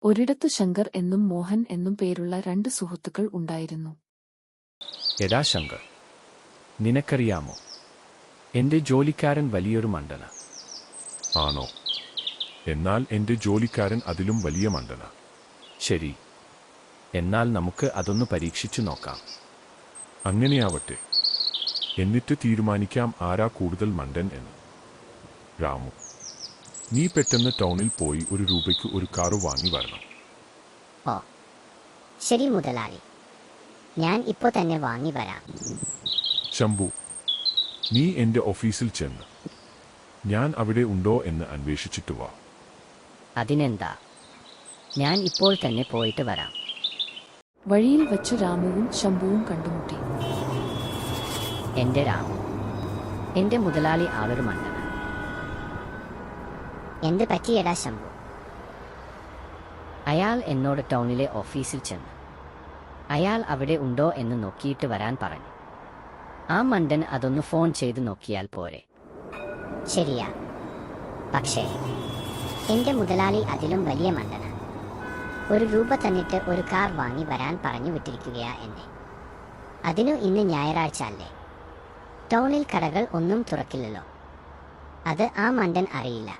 ഒരിടത്തു ശങ്കർ എന്നും മോഹൻ എന്നും പേരുള്ള രണ്ട് സുഹൃത്തുക്കൾ ഉണ്ടായിരുന്നു. എടാ ശങ്കർ, നിനക്കറിയാമോ, എന്റെ ജോലിക്കാരൻ വലിയൊരു മണ്ടന. ആണോ? എന്നാൽ എന്റെ ജോലിക്കാരൻ അതിലും വലിയ മണ്ടന. ശരി, എന്നാൽ നമുക്ക് അതൊന്ന് പരീക്ഷിച്ചു നോക്കാം. അങ്ങനെയാവട്ടെ. എന്നിട്ട് തീരുമാനിക്കാം ആരാ കൂടുതൽ മണ്ടൻ എന്ന്. രാമു, നീ പെട്ടെന്ന് ടൗണിൽ പോയി ₹1 ഒരു കാറ് വാങ്ങി വരണം. ഓ ശരി മുതലാളി, ഞാൻ ഇപ്പോൾ തന്നെ വാങ്ങി വരാം. ശംഭു, നീ എന്റെ ഓഫീസിൽ ചെന്ന് ഞാൻ അവിടെ ഉണ്ടോ എന്ന് അന്വേഷിച്ചിട്ട് വാ. അതിനെന്താ, ഞാൻ ഇപ്പോൾ തന്നെ പോയിട്ട് വരാം. വഴിയിൽ വച്ചു രാമുവും ശംഭുവും കണ്ടുമുട്ടി. എന്റെ രാമു, എന്റെ മുതലാളി ആളൊരു മണ്ടന. എന്ത് പറ്റിയടാ ശംഭു? അയാൾ എന്നോട് ടൗണിലെ ഓഫീസിൽ ചെന്ന് അയാൾ അവിടെ ഉണ്ടോ എന്ന് നോക്കിയിട്ട് വരാൻ പറഞ്ഞു. ആ മണ്ടൻ അതൊന്ന് ഫോൺ ചെയ്ത് നോക്കിയാൽ പോരെ? ശരിയാ, പക്ഷേ എന്റെ മുതലാളി അതിലും വലിയ മണ്ടന. ₹1 തന്നിട്ട് ഒരു കാർ വാങ്ങി വരാൻ പറഞ്ഞു വിട്ടിരിക്കുകയാ എന്നെ. അതിനു ഇന്ന് ഞായറാഴ്ച അല്ലേ? ടൗണിൽ കടകൾ ഒന്നും തുറക്കില്ലല്ലോ. അത് ആ മണ്ടൻ അറിയില്ല.